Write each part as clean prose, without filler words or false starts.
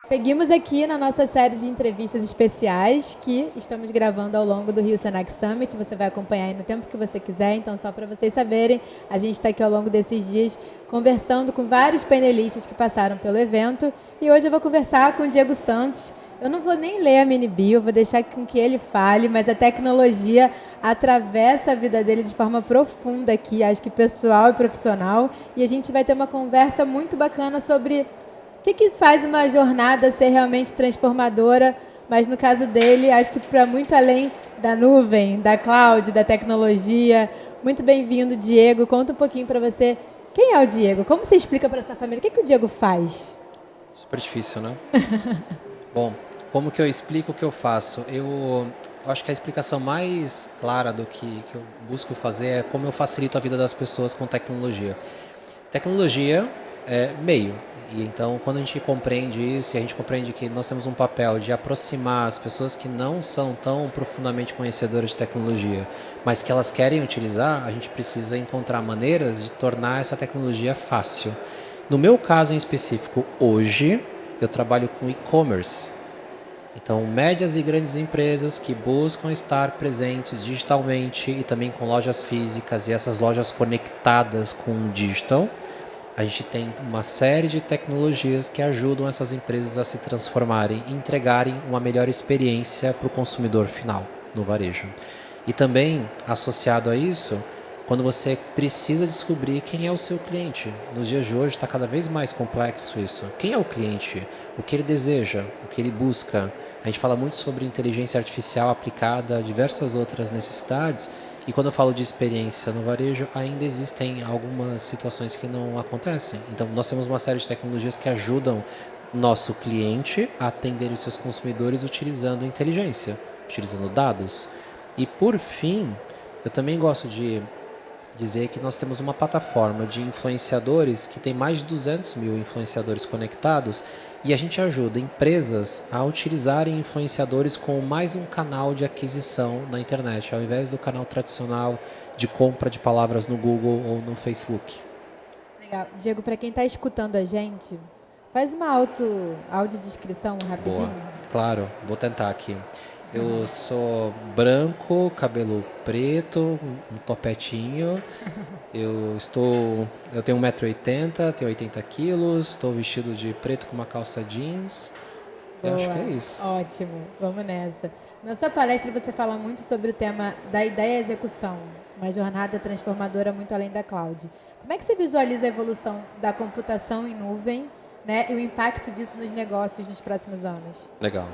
Seguimos aqui na nossa série de entrevistas especiais que estamos gravando ao longo do Rio Senac Summit. Você vai acompanhar aí no tempo que você quiser. Então, só para vocês saberem, a gente está aqui ao longo desses dias conversando com vários painelistas que passaram pelo evento. E hoje eu vou conversar com o Diego Santos. Eu não vou nem ler a mini bio, vou deixar com que ele fale, mas a tecnologia atravessa a vida dele de forma profunda aqui, acho que pessoal e profissional. E a gente vai ter uma conversa muito bacana sobre o que faz uma jornada ser realmente transformadora, mas no caso dele, acho que para muito além da nuvem, da cloud, da tecnologia. Muito bem-vindo, Diego. Conta um pouquinho para você. Quem é o Diego? Como você explica para sua família? O que o Diego faz? Super difícil, né? Bom, como que eu explico o que eu faço? Eu acho que a explicação mais clara do que eu busco fazer é como eu facilito a vida das pessoas com tecnologia. Tecnologia é meio. E então, quando a gente compreende isso, e a gente compreende que nós temos um papel de aproximar as pessoas que não são tão profundamente conhecedoras de tecnologia, mas que elas querem utilizar, a gente precisa encontrar maneiras de tornar essa tecnologia fácil. No meu caso em específico, hoje, eu trabalho com e-commerce. Então, médias e grandes empresas que buscam estar presentes digitalmente e também com lojas físicas e essas lojas conectadas com o digital, a gente tem uma série de tecnologias que ajudam essas empresas a se transformarem e entregarem uma melhor experiência para o consumidor final no varejo. E também, associado a isso, quando você precisa descobrir quem é o seu cliente. Nos dias de hoje está cada vez mais complexo isso. Quem é o cliente? O que ele deseja? O que ele busca? A gente fala muito sobre inteligência artificial aplicada a diversas outras necessidades. E quando eu falo de experiência no varejo, ainda existem algumas situações que não acontecem. Então, nós temos uma série de tecnologias que ajudam nosso cliente a atender os seus consumidores utilizando inteligência, utilizando dados. E, por fim, eu também gosto de dizer que nós temos uma plataforma de influenciadores que tem mais de 200 mil influenciadores conectados e a gente ajuda empresas a utilizarem influenciadores como mais um canal de aquisição na internet, ao invés do canal tradicional de compra de palavras no Google ou no Facebook. Legal. Diego, para quem está escutando a gente, faz uma audiodescrição rapidinho. Boa. Claro, vou tentar aqui. Eu sou branco, cabelo preto, um topetinho. Eu tenho 1,80 m, tenho 80 quilos, estou vestido de preto com uma calça jeans. Eu acho que é Boa, isso. ótimo, vamos nessa. Na sua palestra você fala muito sobre o tema da ideia à execução, uma jornada transformadora muito além da cloud. Como é que você visualiza a evolução da computação em nuvem, né, e o impacto disso nos negócios nos próximos anos? Legal.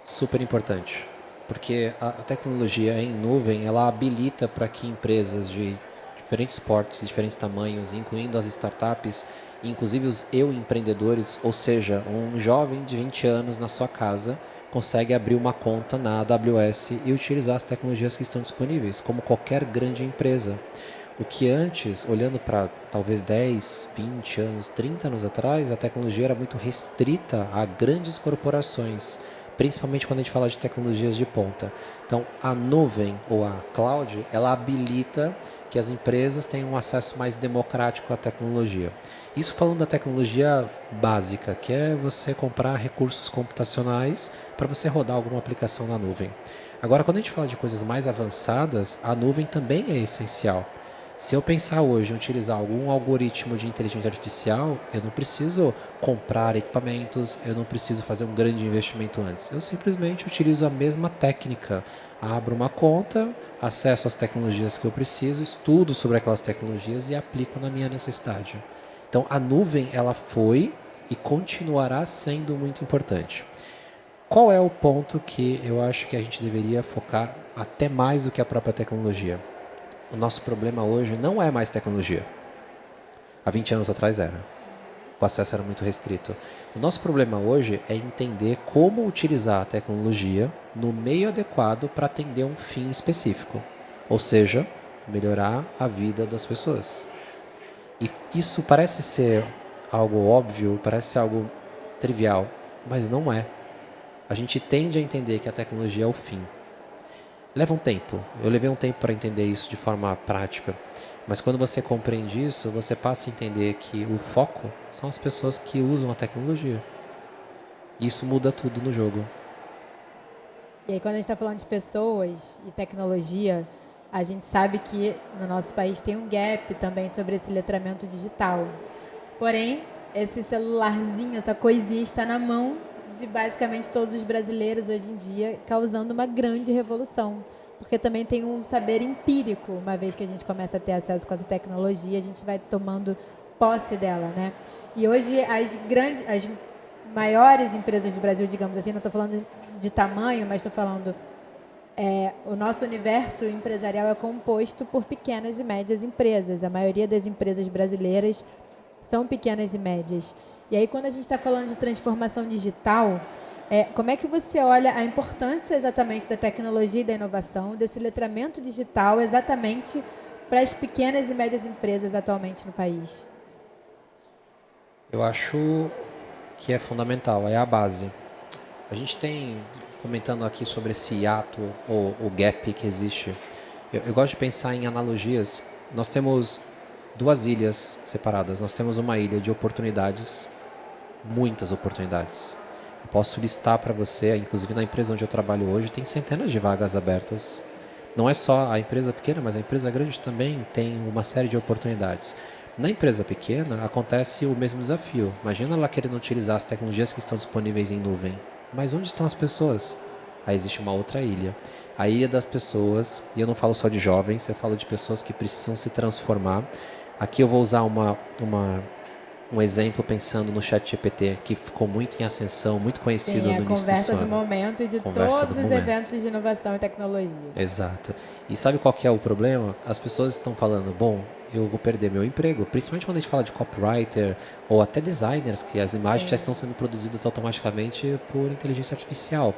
Super importante. Porque a tecnologia em nuvem, ela habilita para que empresas de diferentes portes, diferentes tamanhos, incluindo as startups, inclusive os empreendedores, ou seja, um jovem de 20 anos na sua casa, consegue abrir uma conta na AWS e utilizar as tecnologias que estão disponíveis, como qualquer grande empresa. O que antes, olhando para talvez 10, 20 anos, 30 anos atrás, a tecnologia era muito restrita a grandes corporações, principalmente quando a gente fala de tecnologias de ponta. Então, a nuvem ou a cloud, ela habilita que as empresas tenham um acesso mais democrático à tecnologia. Isso falando da tecnologia básica, que é você comprar recursos computacionais para você rodar alguma aplicação na nuvem. Agora, quando a gente fala de coisas mais avançadas, a nuvem também é essencial. Se eu pensar hoje em utilizar algum algoritmo de inteligência artificial, eu não preciso comprar equipamentos, eu não preciso fazer um grande investimento antes. Eu simplesmente utilizo a mesma técnica. Abro uma conta, acesso às tecnologias que eu preciso, estudo sobre aquelas tecnologias e aplico na minha necessidade. Então, a nuvem, ela foi e continuará sendo muito importante. Qual é o ponto que eu acho que a gente deveria focar até mais do que a própria tecnologia? O nosso problema hoje não é mais tecnologia. Há 20 anos atrás era. O acesso era muito restrito. O nosso problema hoje é entender como utilizar a tecnologia no meio adequado para atender um fim específico. Ou seja, melhorar a vida das pessoas. E isso parece ser algo óbvio, parece ser algo trivial, mas não é. A gente tende a entender que a tecnologia é o fim. Leva um tempo. Eu levei um tempo para entender isso de forma prática. Mas quando você compreende isso, você passa a entender que o foco são as pessoas que usam a tecnologia. Isso muda tudo no jogo. E aí, quando a gente está falando de pessoas e tecnologia, a gente sabe que no nosso país tem um gap também sobre esse letramento digital. Porém, esse celularzinho, essa coisinha está na mão de basicamente todos os brasileiros hoje em dia, causando uma grande revolução. Porque também tem um saber empírico, uma vez que a gente começa a ter acesso com essa tecnologia, a gente vai tomando posse dela, né? E hoje as maiores empresas do Brasil, digamos assim, não estou falando de tamanho, mas estou falando o nosso universo empresarial é composto por pequenas e médias empresas. A maioria das empresas brasileiras são pequenas e médias. E aí, quando a gente está falando de transformação digital, como é que você olha a importância exatamente da tecnologia e da inovação, desse letramento digital exatamente para as pequenas e médias empresas atualmente no país? Eu acho que é fundamental, é a base. A gente tem, comentando aqui sobre esse hiato ou o gap que existe, eu gosto de pensar em analogias. Nós temos duas ilhas separadas. Nós temos uma ilha de oportunidades, muitas oportunidades. Eu posso listar para você, inclusive na empresa onde eu trabalho hoje, tem centenas de vagas abertas. Não é só a empresa pequena, mas a empresa grande também tem uma série de oportunidades. Na empresa pequena acontece o mesmo desafio. Imagina ela querendo utilizar as tecnologias que estão disponíveis em nuvem. Mas onde estão as pessoas? Aí existe uma outra ilha. A ilha das pessoas, e eu não falo só de jovens, eu falo de pessoas que precisam se transformar. Aqui eu vou usar um exemplo pensando no ChatGPT, que ficou muito em ascensão, muito conhecido Sim, a no início desse conversa do ano. momento e de Conversa do todos os momento. eventos de inovação e tecnologia. Exato. E sabe qual que é o problema? As pessoas estão falando, bom, eu vou perder meu emprego, principalmente quando a gente fala de copywriter ou até designers, que as imagens já estão sendo produzidas automaticamente por inteligência artificial.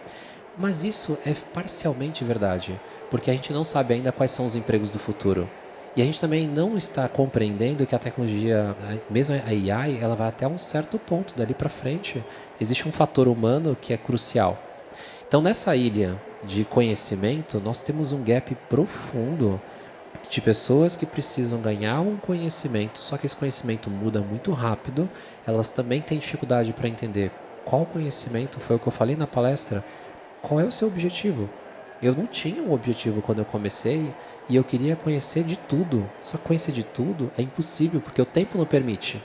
Mas isso é parcialmente verdade, porque a gente não sabe ainda quais são os empregos do futuro. E a gente também não está compreendendo que a tecnologia, mesmo a AI, ela vai até um certo ponto, dali para frente. Existe um fator humano que é crucial. Então, nessa ilha de conhecimento, nós temos um gap profundo de pessoas que precisam ganhar um conhecimento, só que esse conhecimento muda muito rápido, elas também têm dificuldade para entender qual conhecimento, foi o que eu falei na palestra, qual é o seu objetivo. Eu não tinha um objetivo quando eu comecei e eu queria conhecer de tudo. Só que conhecer de tudo é impossível porque o tempo não permite.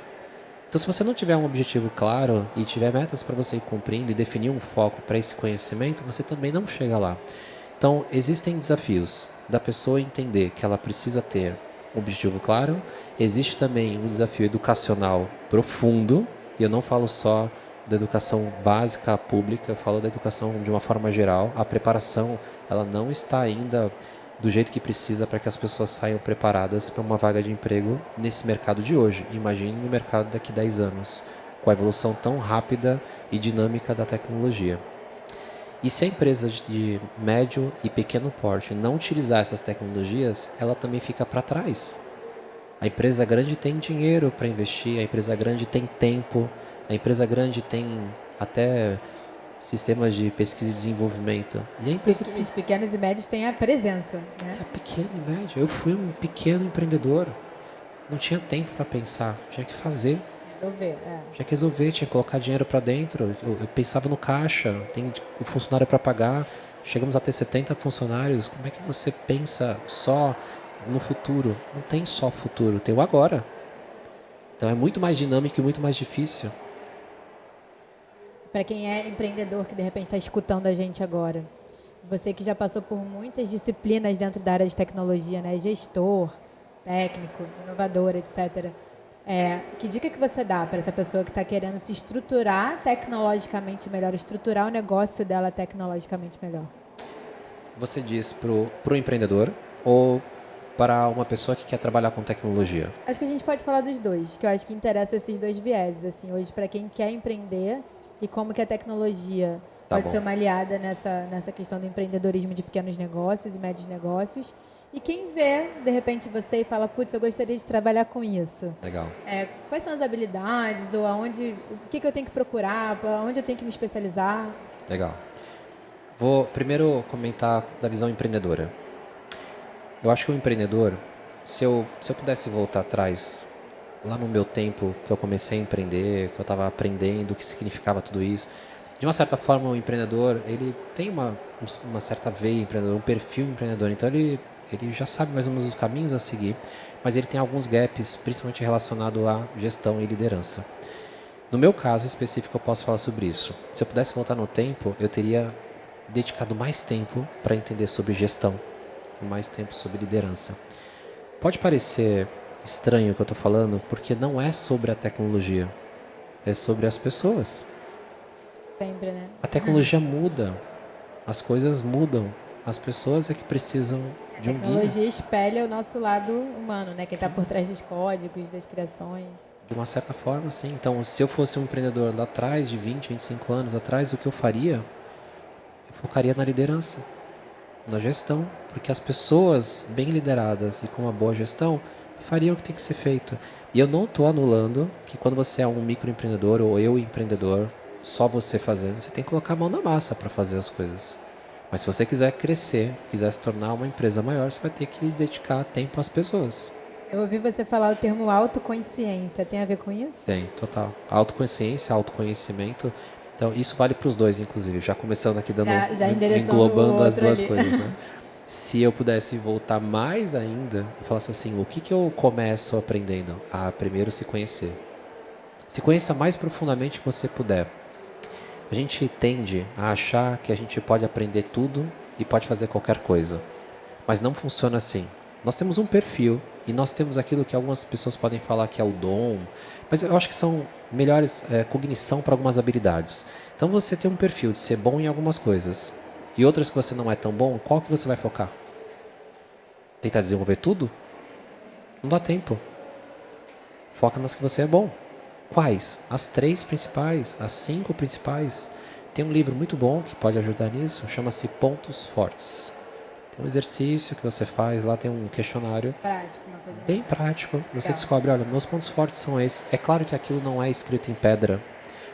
Então, se você não tiver um objetivo claro e tiver metas para você ir cumprindo e definir um foco para esse conhecimento, você também não chega lá. Então, existem desafios da pessoa entender que ela precisa ter um objetivo claro. Existe também um desafio educacional profundo, e eu não falo só da educação básica pública, eu falo da educação de uma forma geral. A preparação, ela não está ainda do jeito que precisa para que as pessoas saiam preparadas para uma vaga de emprego nesse mercado de hoje. Imagine no mercado daqui a 10 anos, com a evolução tão rápida e dinâmica da tecnologia. E se a empresa de médio e pequeno porte não utilizar essas tecnologias, ela também fica para trás. A empresa grande tem dinheiro para investir, a empresa grande tem tempo, a empresa grande tem até sistemas de pesquisa e desenvolvimento. E a empresa Os pequenos e médios têm a presença, né? é pequena e média. Eu fui um pequeno empreendedor. Não tinha tempo para pensar, tinha que fazer. Resolver, Tinha que resolver, tinha que colocar dinheiro para dentro. Eu pensava no caixa, tem o funcionário para pagar. Chegamos a ter 70 funcionários. Como é que você pensa só no futuro? Não tem só futuro, tem o agora. Então é muito mais dinâmico e muito mais difícil. Para quem é empreendedor que de repente está escutando a gente agora, você que já passou por muitas disciplinas dentro da área de tecnologia, né? Gestor, técnico, inovador, etc. Que dica que você dá para essa pessoa que está querendo se estruturar tecnologicamente melhor, estruturar o negócio dela tecnologicamente melhor? Você diz pro empreendedor ou para uma pessoa que quer trabalhar com tecnologia? Acho que a gente pode falar dos dois, que eu acho que interessa esses dois vieses, assim, hoje para quem quer empreender e como que a tecnologia Tá pode bom. ser uma aliada nessa questão do empreendedorismo de pequenos negócios e médios negócios. E quem vê, de repente, você e fala, putz, eu gostaria de trabalhar com isso. Legal. Quais são as habilidades ou o que eu tenho que procurar, aonde eu tenho que me especializar? Legal. Vou primeiro comentar da visão empreendedora. Eu acho que o empreendedor, se eu pudesse voltar atrás, lá no meu tempo que eu comecei a empreender, que eu estava aprendendo o que significava tudo isso, De uma certa forma, o empreendedor, ele tem uma certa veia empreendedor, um perfil empreendedor. Então, ele já sabe mais ou menos os caminhos a seguir, mas ele tem alguns gaps, principalmente relacionado à gestão e liderança. No meu caso específico, eu posso falar sobre isso. Se eu pudesse voltar no tempo, eu teria dedicado mais tempo para entender sobre gestão e mais tempo sobre liderança. Pode parecer estranho o que eu estou falando, porque não é sobre a tecnologia, é sobre as pessoas. Sempre, né? A tecnologia muda, as coisas mudam, as pessoas é que precisam A de um guia. tecnologia espelha o nosso lado humano, né? Quem está por trás dos códigos, das criações. De uma certa forma, sim. Então, se eu fosse um empreendedor lá atrás, de 20, 25 anos atrás, o que eu faria? Eu focaria na liderança, na gestão, porque as pessoas bem lideradas e com uma boa gestão fariam o que tem que ser feito. E eu não estou anulando que quando você é um microempreendedor ou eu empreendedor, só você fazendo, você tem que colocar a mão na massa para fazer as coisas. Mas se você quiser crescer, quiser se tornar uma empresa maior, você vai ter que dedicar tempo às pessoas. Eu ouvi você falar o termo autoconsciência. Tem a ver com isso? Tem, total. Autoconsciência, autoconhecimento. Então, isso vale para os dois, inclusive. Já começando aqui, Já endereçando englobando o as outro duas ali. coisas, né? Se eu pudesse voltar mais ainda e falasse assim, o que, que eu começo aprendendo? Ah, primeiro se conhecer. Se conheça mais profundamente que você puder. A gente tende a achar que a gente pode aprender tudo e pode fazer qualquer coisa. Mas não funciona assim. Nós temos um perfil e nós temos aquilo que algumas pessoas podem falar que é o dom, mas eu acho que são melhores cognição para algumas habilidades. Então você tem um perfil de ser bom em algumas coisas e outras que você não é tão bom, qual que você vai focar? Tentar desenvolver tudo? Não dá tempo. Foca nas que você é bom. Quais? As 3 principais, as 5 principais. Tem um livro muito bom que pode ajudar nisso, chama-se Pontos Fortes. Tem um exercício que você faz, lá tem um questionário Prático, uma coisa bem mais prático. Você prática. descobre, olha, meus pontos fortes são esses. É claro que aquilo não é escrito em pedra,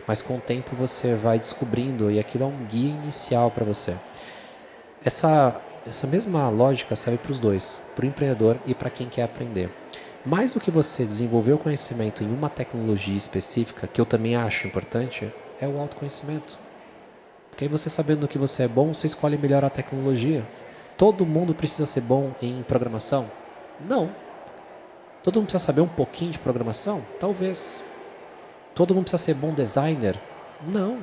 mas com o tempo você vai descobrindo e aquilo é um guia inicial para você. Essa mesma lógica serve para os dois, para o empreendedor e para quem quer aprender. Mais do que você desenvolver o conhecimento em uma tecnologia específica, que eu também acho importante, é o autoconhecimento. Porque aí você sabendo no que você é bom, você escolhe melhor a tecnologia. Todo mundo precisa ser bom em programação? Não. Todo mundo precisa saber um pouquinho de programação? Talvez. Todo mundo precisa ser bom designer? Não.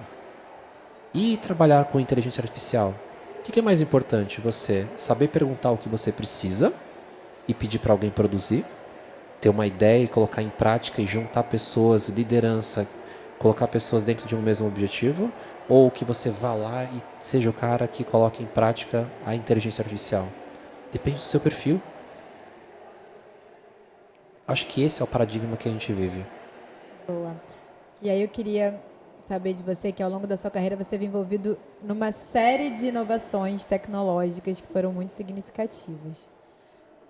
E trabalhar com inteligência artificial? O que é mais importante? Você saber perguntar o que você precisa e pedir para alguém produzir, ter uma ideia e colocar em prática e juntar pessoas, liderança, colocar pessoas dentro de um mesmo objetivo, ou que você vá lá e seja o cara que coloque em prática a inteligência artificial? Depende do seu perfil. Acho que esse é o paradigma que a gente vive. boa. E aí eu queria saber de você que ao longo da sua carreira você esteve envolvido numa série de inovações tecnológicas que foram muito significativas.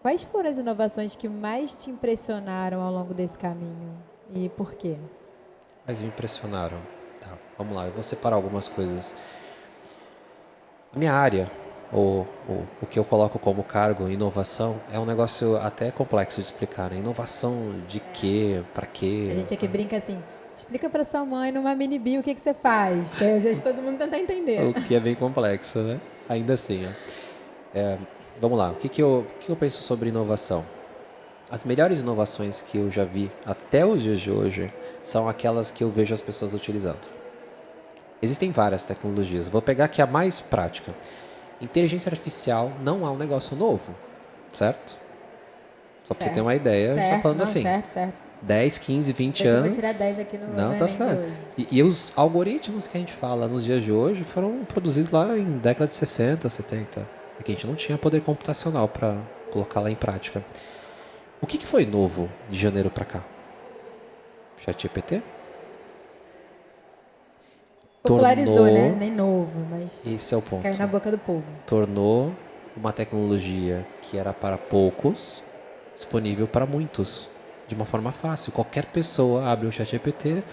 Quais foram as inovações que mais te impressionaram ao longo desse caminho e por quê? Mas me impressionaram. Tá, vamos lá, eu vou separar algumas coisas. A minha área, ou o que eu coloco como cargo, inovação, é um negócio até complexo de explicar, né? Inovação de quê, para A quê? gente aqui brinca assim, explica para sua mãe numa mini bio o que você faz, que aí eu já todo mundo tentar entender. O que é bem complexo, né? Ainda assim, ó. Vamos lá, o que eu penso sobre inovação? As melhores inovações que eu já vi até os dias de hoje são aquelas que eu vejo as pessoas utilizando. Existem várias tecnologias. Vou pegar aqui a mais prática. Inteligência artificial não é um negócio novo, certo? Só para você ter uma ideia, a gente está Certo, falando não, assim, certo, certo. 10, 15, 20 Ver se eu vou anos. tirar 10 aqui no Não, tá Enem de certo. hoje. E os algoritmos que a gente fala nos dias de hoje foram produzidos lá em década de 60, 70. É que a gente não tinha poder computacional para colocar lá em prática. O que foi novo de janeiro para cá? ChatGPT? Popularizou, né? Tornou, Nem novo, mas esse é o ponto, caiu na boca do povo. tornou uma tecnologia que era para poucos disponível para muitos, de uma forma fácil. Qualquer pessoa abre o ChatGPT,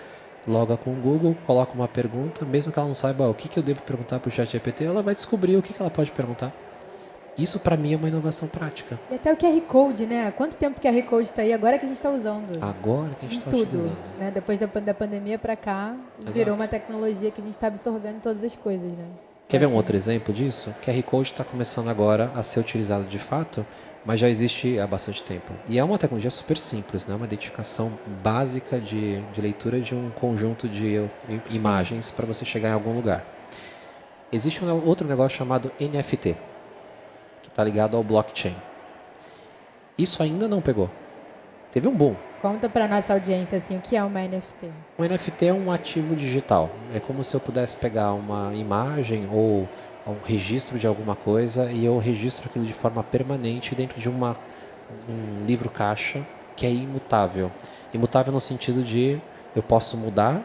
loga com o Google, coloca uma pergunta, mesmo que ela não saiba o que eu devo perguntar para o ChatGPT, ela vai descobrir o que ela pode perguntar. Isso para mim é uma inovação prática. E até o QR Code, né? Há quanto tempo que o QR Code está aí? Agora que a gente está usando. Agora que a gente Em está tudo, utilizando. né? Depois da pandemia para cá, virou Exato. uma tecnologia que a gente está absorvendo em todas as coisas, né? Quer ver um outro exemplo disso? QR Code está começando agora a ser utilizado de fato, mas já existe há bastante tempo. E é uma tecnologia super simples, né? Uma identificação básica de leitura de um conjunto de imagens para você chegar em algum lugar. Existe um outro negócio chamado NFT, que está ligado ao blockchain. Isso ainda não pegou. Teve um boom. Conta para nossa audiência assim, o que é uma NFT? Um NFT é um ativo digital. É como se eu pudesse pegar uma imagem ou um registro de alguma coisa e eu registro aquilo de forma permanente dentro de um livro caixa que é imutável. Imutável no sentido de eu posso mudar,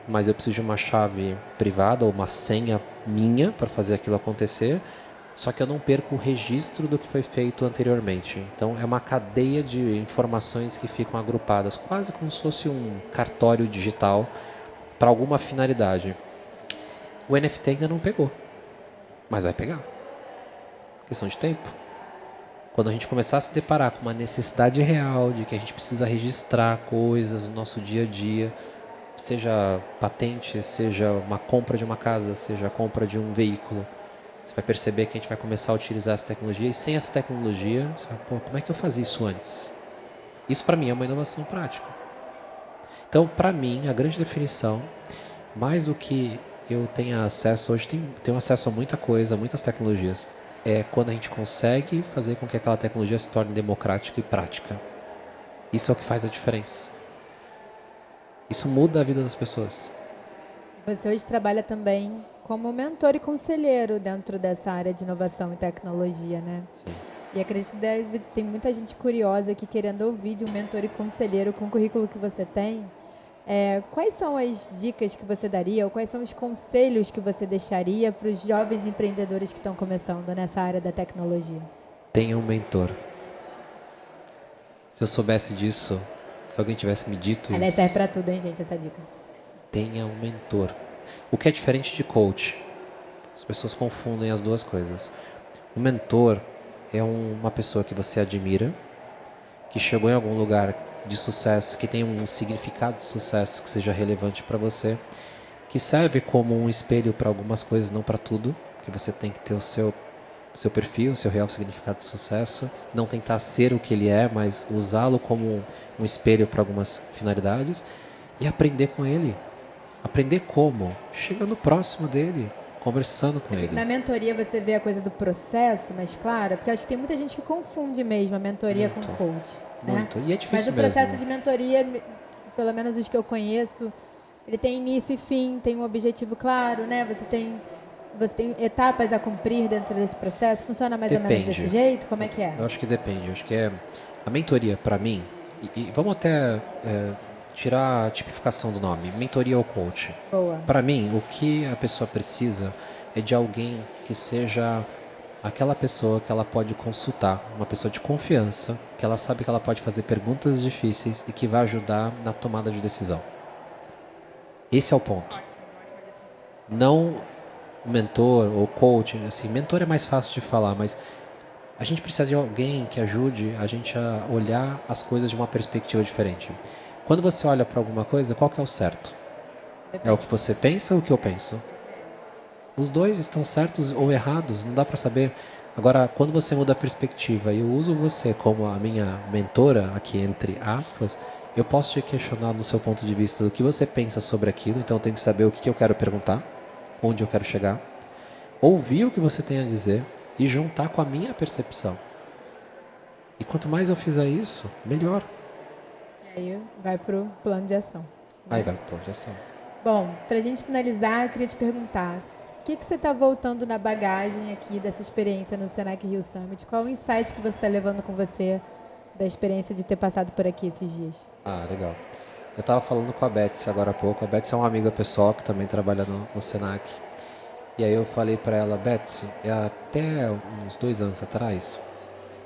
mas eu preciso de uma chave privada ou uma senha minha para fazer aquilo acontecer. Só que eu não perco o registro do que foi feito anteriormente. Então é uma cadeia de informações que ficam agrupadas, quase como se fosse um cartório digital para alguma finalidade. O NFT ainda não pegou, mas vai pegar. Questão de tempo. Quando a gente começar a se deparar com uma necessidade real de que a gente precisa registrar coisas no nosso dia a dia, seja patente, seja uma compra de uma casa, seja a compra de um veículo, você vai perceber que a gente vai começar a utilizar essa tecnologia e sem essa tecnologia, você vai, pô, como é que eu fazia isso antes? Isso para mim é uma inovação prática. Então, para mim, a grande definição, mais do que eu tenha acesso, hoje tenho acesso a muita coisa, a muitas tecnologias, é quando a gente consegue fazer com que aquela tecnologia se torne democrática e prática. Isso é o que faz a diferença. Isso muda a vida das pessoas. Você hoje trabalha também como mentor e conselheiro dentro dessa área de inovação e tecnologia, né? Sim. E acredito que tem muita gente curiosa aqui querendo ouvir de um mentor e conselheiro com o currículo que você tem. Quais são as dicas que você daria ou quais são os conselhos que você deixaria para os jovens empreendedores que estão começando nessa área da tecnologia? Tenha um mentor. Se eu soubesse disso, se alguém tivesse me dito Aliás, isso... serve para tudo, hein, gente, essa dica. Tenha um mentor. O que é diferente de coach? As pessoas confundem as duas coisas. O mentor é uma pessoa que você admira, que chegou em algum lugar de sucesso, que tem um significado de sucesso que seja relevante para você, que serve como um espelho para algumas coisas, não para tudo, que você tem que ter o seu perfil, o seu real significado de sucesso, não tentar ser o que ele é, mas usá-lo como um espelho para algumas finalidades e aprender com ele. Aprender como? Chegando próximo dele, conversando com ele. Na mentoria você vê a coisa do processo mais clara, porque acho que tem muita gente que confunde mesmo a mentoria com coach. Muito. Né? E é difícil Mas o processo mesmo. de mentoria, pelo menos os que eu conheço, ele tem início e fim, tem um objetivo claro, né? Você tem etapas a cumprir dentro desse processo? Funciona mais ou menos desse jeito? Como é que é? Eu acho que depende. Eu acho que a mentoria, para mim, e vamos até tirar a tipificação do nome, mentoria ou coach. Boa. Para mim, o que a pessoa precisa é de alguém que seja aquela pessoa que ela pode consultar, uma pessoa de confiança, que ela sabe que ela pode fazer perguntas difíceis e que vai ajudar na tomada de decisão. Esse é o ponto. Não o mentor ou coach, assim, mentor é mais fácil de falar, mas a gente precisa de alguém que ajude a gente a olhar as coisas de uma perspectiva diferente. Quando você olha para alguma coisa, qual que é o certo? É o que você pensa ou o que eu penso? Os dois estão certos ou errados, não dá para saber. Agora, quando você muda a perspectiva e eu uso você como a minha mentora, aqui entre aspas, eu posso te questionar no seu ponto de vista do que você pensa sobre aquilo, então eu tenho que saber o que eu quero perguntar, onde eu quero chegar, ouvir o que você tem a dizer e juntar com a minha percepção. E quanto mais eu fizer isso, melhor. Aí vai pro plano de ação. Aí vai pro plano de ação. Bom, pra gente finalizar, eu queria te perguntar, o que você está voltando na bagagem aqui dessa experiência no Senac Rio Summit? Qual o insight que você está levando com você da experiência de ter passado por aqui esses dias? Ah, legal. Eu estava falando com a Betsy agora há pouco. A Betsy é uma amiga pessoal que também trabalha no Senac. E aí eu falei para ela, Betsy, até uns 2 anos atrás,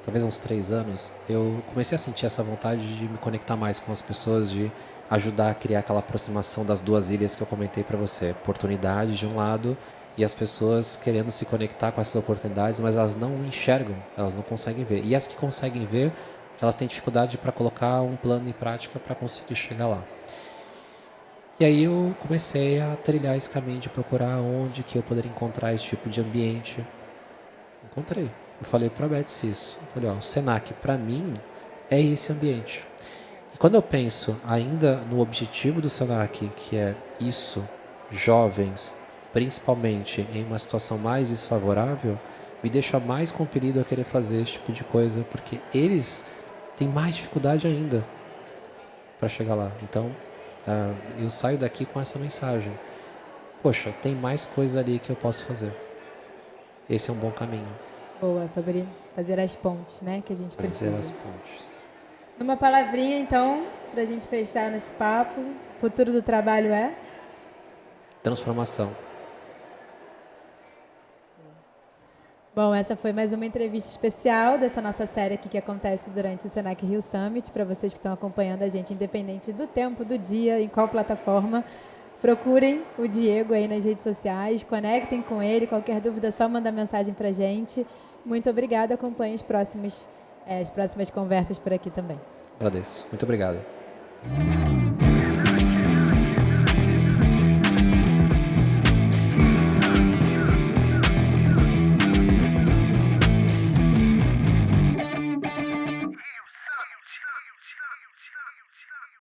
talvez uns 3 anos, eu comecei a sentir essa vontade de me conectar mais com as pessoas, de ajudar a criar aquela aproximação das duas ilhas que eu comentei para você. Oportunidade de um lado E as pessoas querendo se conectar com essas oportunidades, mas elas não enxergam, elas não conseguem ver. E as que conseguem ver, elas têm dificuldade para colocar um plano em prática para conseguir chegar lá. E aí eu comecei a trilhar esse caminho de procurar onde que eu poderia encontrar esse tipo de ambiente. Encontrei. Eu falei para a Betsy isso. Eu falei, ó, o Senac para mim é esse ambiente. E quando eu penso ainda no objetivo do Senac, que é isso, jovens, principalmente em uma situação mais desfavorável, me deixa mais compelido a querer fazer esse tipo de coisa, porque eles têm mais dificuldade ainda para chegar lá. Então, eu saio daqui com essa mensagem. Poxa, tem mais coisa ali que eu posso fazer. Esse é um bom caminho. Boa, sobre fazer as pontes, né, que a gente Fazer precisa. as pontes. Numa palavrinha, então, para a gente fechar nesse papo, futuro do trabalho é? Transformação. Bom, essa foi mais uma entrevista especial dessa nossa série aqui que acontece durante o Senac Rio Summit. Para vocês que estão acompanhando a gente, independente do tempo, do dia, em qual plataforma, procurem o Diego aí nas redes sociais, conectem com ele. Qualquer dúvida, é só mandar mensagem para a gente. Muito obrigada. Acompanhe as próximas conversas por aqui também. Agradeço. Muito obrigado.